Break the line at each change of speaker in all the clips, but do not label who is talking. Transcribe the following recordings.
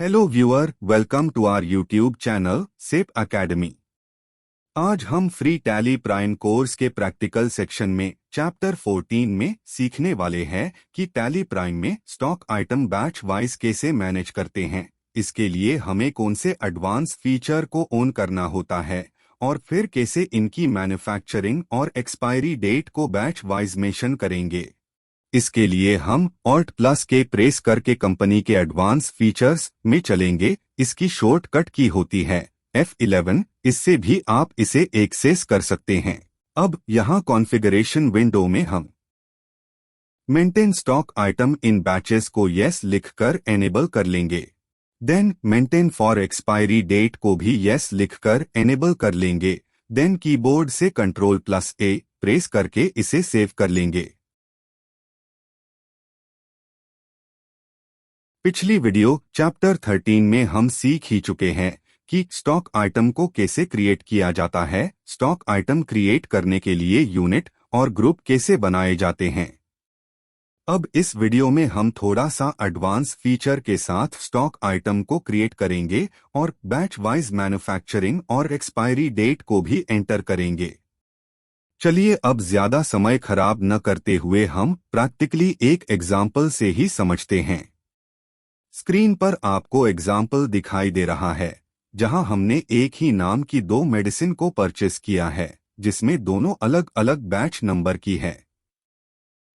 Hello viewer, welcome to our YouTube channel सेप academy. आज हम फ्री टैली प्राइम कोर्स के प्रैक्टिकल सेक्शन में चैप्टर 14 में सीखने वाले हैं कि टैली प्राइम में स्टॉक आइटम बैच वाइज कैसे मैनेज करते हैं। इसके लिए हमें कौन से एडवांस फीचर को ऑन करना होता है और फिर कैसे इनकी मैन्युफैक्चरिंग और एक्सपायरी डेट को बैच वाइज मेंशन करेंगे। इसके लिए हम Alt+K प्रेस करके कंपनी के एडवांस फीचर्स में चलेंगे। इसकी शॉर्टकट की होती है F11। इससे भी आप इसे एक्सेस कर सकते हैं। अब यहाँ कॉन्फ़िगरेशन विंडो में हम maintain stock item in batches को यस लिखकर एनेबल कर लेंगे। Then maintain for expiry date को भी यस लिखकर एनेबल कर लेंगे। देन कीबोर्ड से Ctrl+A प्रेस करके इसे सेव कर लेंगे। पिछली वीडियो चैप्टर 13 में हम सीख ही चुके हैं कि स्टॉक आइटम को कैसे क्रिएट किया जाता है। स्टॉक आइटम क्रिएट करने के लिए यूनिट और ग्रुप कैसे बनाए जाते हैं। अब इस वीडियो में हम थोड़ा सा एडवांस फीचर के साथ स्टॉक आइटम को क्रिएट करेंगे और बैच वाइज मैन्युफैक्चरिंग और एक्सपायरी डेट को भी एंटर करेंगे। चलिए अब ज्यादा समय खराब न करते हुए हम प्रैक्टिकली एक एग्जाम्पल से ही समझते हैं। स्क्रीन पर आपको एग्जाम्पल दिखाई दे रहा है जहां हमने एक ही नाम की दो मेडिसिन को परचेस किया है जिसमें दोनों अलग अलग बैच नंबर की है।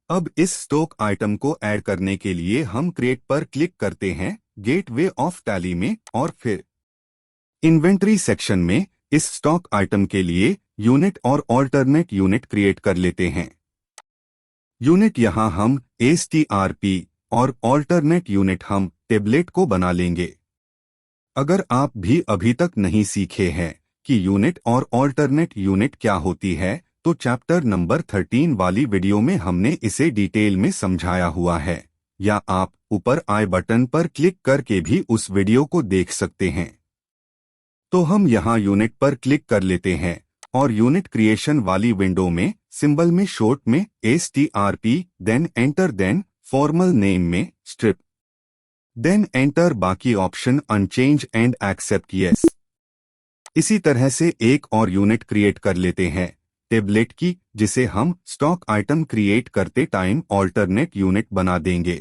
अब इस स्टॉक आइटम को ऐड करने के लिए हम क्रिएट पर क्लिक करते हैं गेटवे ऑफ टैली में और फिर इन्वेंट्री सेक्शन में इस स्टॉक आइटम के लिए यूनिट और ऑल्टरनेट यूनिट क्रिएट कर लेते हैं। यूनिट यहां हम STRP और ऑल्टरनेट यूनिट हम टेबलेट को बना लेंगे। अगर आप भी अभी तक नहीं सीखे हैं कि यूनिट और ऑल्टरनेट यूनिट क्या होती है तो चैप्टर नंबर 13 वाली वीडियो में हमने इसे डिटेल में समझाया हुआ है, या आप ऊपर आई बटन पर क्लिक करके भी उस वीडियो को देख सकते हैं। तो हम यहां यूनिट पर क्लिक कर लेते हैं और यूनिट क्रिएशन वाली विंडो में सिंबल में शॉर्ट में STRP then enter then formal name में स्ट्रिप देन एंटर बाकी option unchanged and accept yes. इसी तरह से एक और यूनिट क्रिएट कर लेते हैं टेबलेट की, जिसे हम स्टॉक आइटम क्रिएट करते टाइम ऑल्टरनेट यूनिट बना देंगे।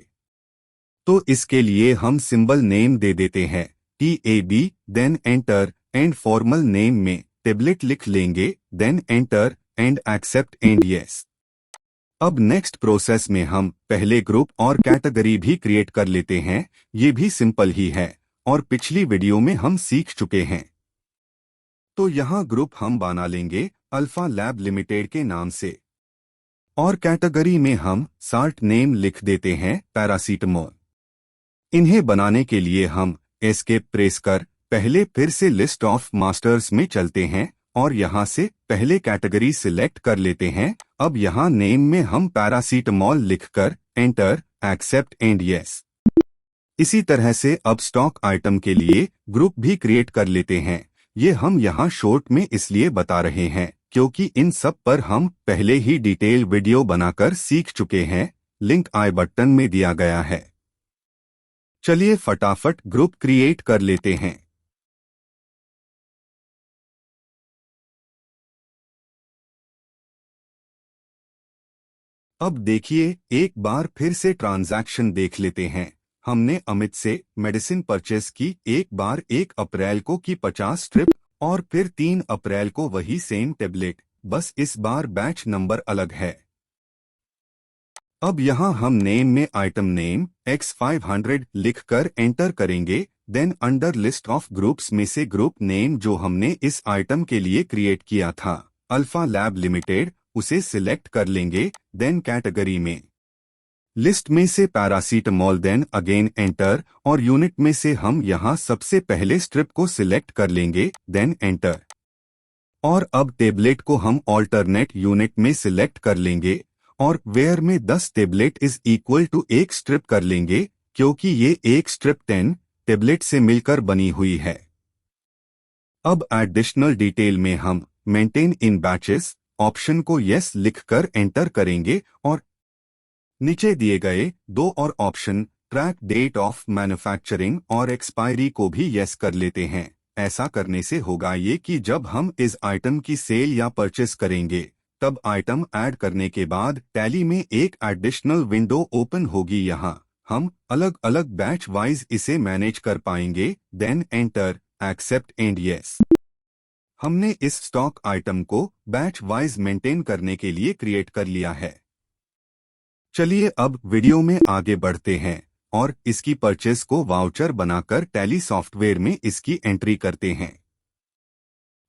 तो इसके लिए हम सिंबल नेम दे देते हैं TAB then enter and formal name में टेबलेट लिख लेंगे then enter and accept and yes. अब नेक्स्ट प्रोसेस में हम पहले ग्रुप और कैटेगरी भी क्रिएट कर लेते हैं। ये भी सिंपल ही है और पिछली वीडियो में हम सीख चुके हैं। तो यहाँ ग्रुप हम बना लेंगे अल्फा लैब लिमिटेड के नाम से और कैटेगरी में हम साल्ट नेम लिख देते हैं पैरासीटामोल। इन्हें बनाने के लिए हम एस्केप प्रेस कर पहले फिर से लिस्ट ऑफ मास्टर्स में चलते हैं और यहाँ से पहले कैटेगरी सिलेक्ट कर लेते हैं। अब यहाँ नेम में हम पैरासीटामोल लिखकर एंटर एक्सेप्ट एंड यस। इसी तरह से अब स्टॉक आइटम के लिए ग्रुप भी क्रिएट कर लेते हैं। ये हम यहाँ शॉर्ट में इसलिए बता रहे हैं क्योंकि इन सब पर हम पहले ही डिटेल वीडियो बनाकर सीख चुके हैं। लिंक आई बटन में दिया गया है। चलिए फटाफट ग्रुप क्रिएट कर लेते हैं। अब देखिए एक बार फिर से ट्रांजैक्शन देख लेते हैं। हमने अमित से मेडिसिन परचेस की, एक बार 1 अप्रैल को की 50 स्ट्रिप और फिर 3 अप्रैल को वही सेम टेबलेट, बस इस बार बैच नंबर अलग है। अब यहाँ हम नेम में आइटम नेम X500 लिखकर एंटर करेंगे। Then under list of groups में से ग्रुप नेम जो हमने इस आइटम के लिए क्रिएट किया था अल्फा लैब लिमिटेड, उसे सिलेक्ट कर लेंगे। देन कैटेगरी में लिस्ट में से पैरासीटामोल देन अगेन एंटर और यूनिट में से हम यहाँ सबसे पहले स्ट्रिप को सिलेक्ट कर लेंगे देन एंटर। और अब टेबलेट को हम ऑल्टरनेट यूनिट में सिलेक्ट कर लेंगे और वेयर में 10 tablet is equal to 1 strip कर लेंगे क्योंकि ये एक स्ट्रिप 10 टेबलेट से मिलकर बनी हुई है। अब एडिशनल डिटेल में हम मेंटेन इन बैचेस ऑप्शन को यस लिखकर एंटर करेंगे और नीचे दिए गए 2 और option track date of manufacturing और एक्सपायरी को भी यस कर लेते हैं। ऐसा करने से होगा ये कि जब हम इस आइटम की सेल या परचेस करेंगे तब आइटम ऐड करने के बाद टैली में एक एडिशनल विंडो ओपन होगी। यहाँ हम अलग अलग बैच वाइज इसे मैनेज कर पाएंगे। Then enter, accept and yes. हमने इस स्टॉक आइटम को बैच वाइज मेंटेन करने के लिए क्रिएट कर लिया है। चलिए अब वीडियो में आगे बढ़ते हैं और इसकी परचेस को वाउचर बनाकर टैली सॉफ्टवेयर में इसकी एंट्री करते हैं।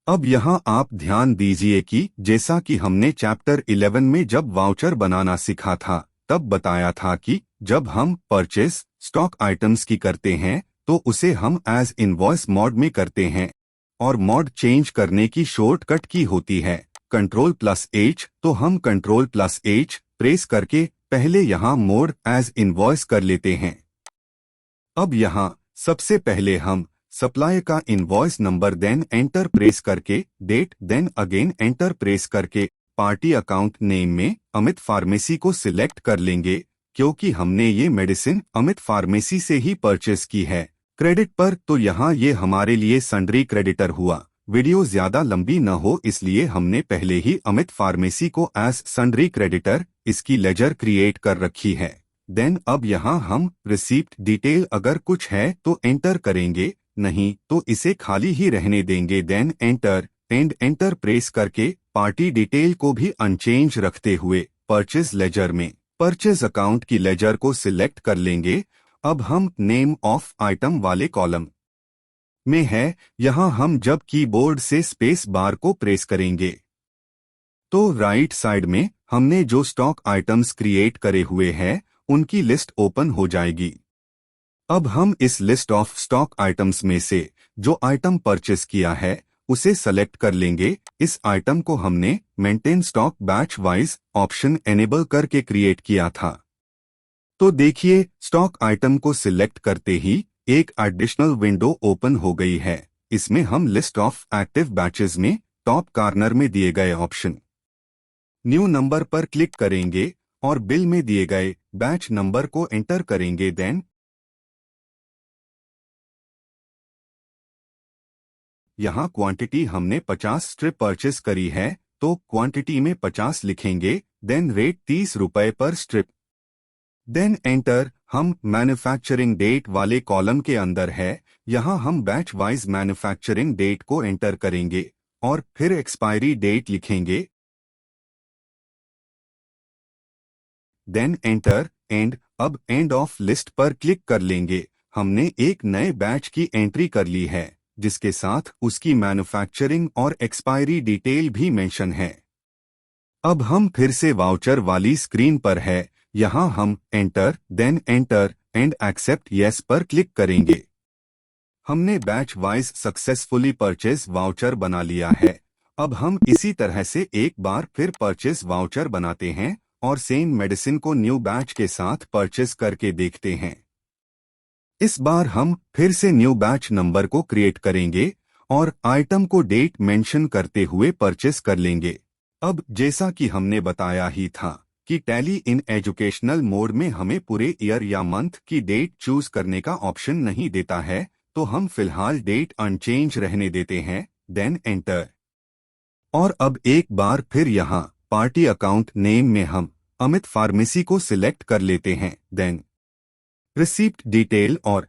अब यहां आप ध्यान दीजिए कि जैसा कि हमने चैप्टर 11 में जब वाउचर बनाना सीखा था तब बताया था कि जब हम परचेस स्टॉक आइटम्स की करते हैं तो उसे हम एज इनवॉइस मोड में करते हैं और मोड चेंज करने की शॉर्टकट की होती है Ctrl+H। तो हम Ctrl+H प्रेस करके पहले यहाँ मोड एज इनवॉइस कर लेते हैं। अब यहाँ सबसे पहले हम सप्लाई का invoice number then enter press करके date then again enter press करके पार्टी अकाउंट नेम में अमित फार्मेसी को सिलेक्ट कर लेंगे क्योंकि हमने ये मेडिसिन अमित फार्मेसी से ही परचेस की है। क्रेडिट पर तो यहाँ ये हमारे लिए सन्ड्री क्रेडिटर हुआ। वीडियो ज्यादा लंबी न हो इसलिए हमने पहले ही अमित फार्मेसी को एज सन्ड्री क्रेडिटर इसकी लेजर क्रिएट कर रखी है। देन अब यहाँ हम रिसीप्ट डिटेल अगर कुछ है तो एंटर करेंगे, नहीं तो इसे खाली ही रहने देंगे। Then enter and enter press करके पार्टी डिटेल को भी अनचेंज रखते हुए परचेज लेजर में परचेज अकाउंट की लेजर को सिलेक्ट कर लेंगे। अब हम नेम ऑफ आइटम वाले कॉलम में है, यहाँ हम जब कीबोर्ड से स्पेस बार को प्रेस करेंगे तो राइट साइड में हमने जो स्टॉक आइटम्स क्रिएट करे हुए हैं उनकी लिस्ट ओपन हो जाएगी। अब हम इस लिस्ट ऑफ स्टॉक आइटम्स में से जो आइटम परचेस किया है उसे सेलेक्ट कर लेंगे। इस आइटम को हमने maintain stock batch wise option enable करके क्रिएट किया था। तो देखिए स्टॉक आइटम को सिलेक्ट करते ही एक एडिशनल विंडो ओपन हो गई है। इसमें हम लिस्ट ऑफ एक्टिव बैचेस में टॉप कॉर्नर में दिए गए ऑप्शन न्यू नंबर पर क्लिक करेंगे और बिल में दिए गए बैच नंबर को एंटर करेंगे। देन यहाँ क्वांटिटी हमने 50 स्ट्रिप परचेस करी है तो क्वांटिटी में 50 लिखेंगे। देन रेट 30 रुपए पर स्ट्रिप। Then enter. हम मैन्युफैक्चरिंग डेट वाले कॉलम के अंदर है, यहाँ हम बैच वाइज मैन्युफैक्चरिंग डेट को एंटर करेंगे और फिर एक्सपायरी डेट लिखेंगे। Then enter and. अब एंड ऑफ लिस्ट पर क्लिक कर लेंगे। हमने एक नए बैच की एंट्री कर ली है जिसके साथ उसकी मैन्युफैक्चरिंग और एक्सपायरी डिटेल भी मेंशन है। अब हम फिर से वाउचर वाली स्क्रीन पर है, यहाँ हम enter then enter and accept yes पर क्लिक करेंगे। हमने batch wise successfully purchase voucher बना लिया है। अब हम इसी तरह से एक बार फिर परचेज वाउचर बनाते हैं और सेम मेडिसिन को न्यू बैच के साथ परचेज करके देखते हैं। इस बार हम फिर से न्यू बैच नंबर को क्रिएट करेंगे और आइटम को डेट मेंशन करते हुए परचेस कर लेंगे। अब जैसा कि हमने बताया ही था कि टैली इन एजुकेशनल मोड में हमें पूरे ईयर या मंथ की डेट चूज करने का ऑप्शन नहीं देता है, तो हम फिलहाल डेट अनचेंज रहने देते हैं। Then enter. और अब एक बार फिर यहाँ पार्टी अकाउंट नेम में हम अमित फार्मेसी को सिलेक्ट कर लेते हैं। देन रिसीप्ट डिटेल और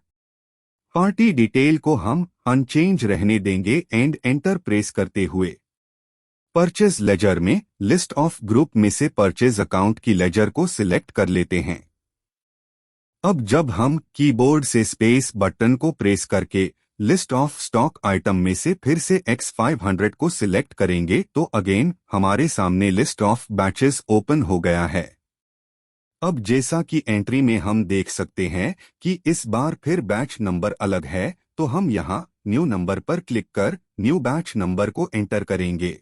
पार्टी डिटेल को हम अनचेंज रहने देंगे एंड एंटर प्रेस करते हुए परचेज लेजर में लिस्ट ऑफ ग्रुप में से परचेज अकाउंट की लेजर को सिलेक्ट कर लेते हैं। अब जब हम कीबोर्ड से स्पेस बटन को प्रेस करके लिस्ट ऑफ स्टॉक आइटम में से फिर से X500 को सिलेक्ट करेंगे तो अगेन हमारे सामने लिस्ट ऑफ बैचेस ओपन हो गया है। अब जैसा कि एंट्री में हम देख सकते हैं कि इस बार फिर बैच नंबर अलग है, तो हम यहां न्यू नंबर पर क्लिक कर न्यू बैच नंबर को एंटर करेंगे।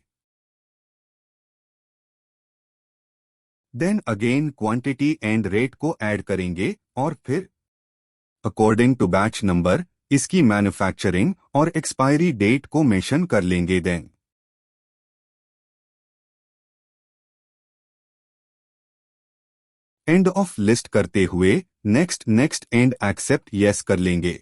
Then again quantity and rate को ऐड करेंगे और फिर अकॉर्डिंग टू बैच नंबर इसकी मैन्युफैक्चरिंग और एक्सपायरी डेट को मेंशन कर लेंगे। देन एंड ऑफ लिस्ट करते हुए next next and accept yes कर लेंगे।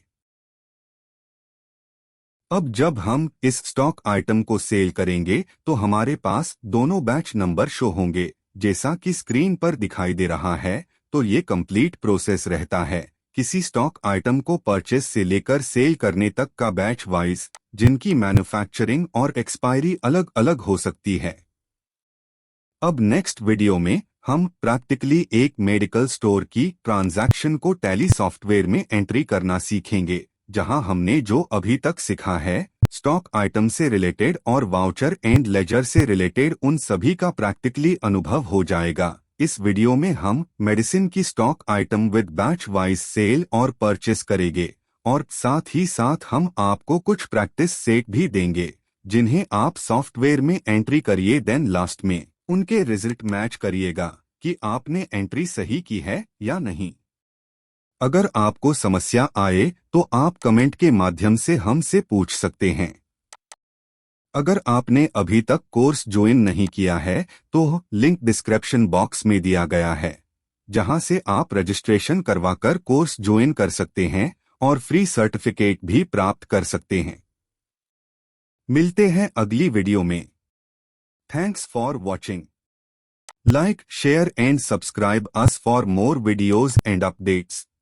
अब जब हम इस स्टॉक आइटम को सेल करेंगे तो हमारे पास दोनों बैच नंबर शो होंगे जैसा कि स्क्रीन पर दिखाई दे रहा है। तो ये कंप्लीट प्रोसेस रहता है किसी स्टॉक आइटम को परचेस से लेकर सेल करने तक का बैच वाइज, जिनकी मैन्युफैक्चरिंग और एक्सपायरी अलग अलग हो सकती है। अब नेक्स्ट वीडियो में हम प्रैक्टिकली एक मेडिकल स्टोर की ट्रांजैक्शन को टैली सॉफ्टवेयर में एंट्री करना सीखेंगे, जहां हमने जो अभी तक सीखा है स्टॉक आइटम से रिलेटेड और वाउचर एंड लेजर से रिलेटेड उन सभी का प्रैक्टिकली अनुभव हो जाएगा। इस वीडियो में हम मेडिसिन की stock item with batch wise sale और परचेस करेंगे और साथ ही साथ हम आपको कुछ प्रैक्टिस सेट भी देंगे जिन्हें आप सॉफ्टवेयर में एंट्री करिए, देन लास्ट में उनके रिजल्ट मैच करिएगा कि आपने एंट्री सही की है या नहीं। अगर आपको समस्या आए तो आप कमेंट के माध्यम से हमसे पूछ सकते हैं। अगर आपने अभी तक कोर्स ज्वाइन नहीं किया है तो लिंक डिस्क्रिप्शन बॉक्स में दिया गया है, जहां से आप रजिस्ट्रेशन करवाकर कोर्स ज्वाइन कर सकते हैं और फ्री सर्टिफिकेट भी प्राप्त कर सकते हैं। मिलते हैं अगली वीडियो में। Thanks for watching. Like, share and subscribe us for more videos and updates.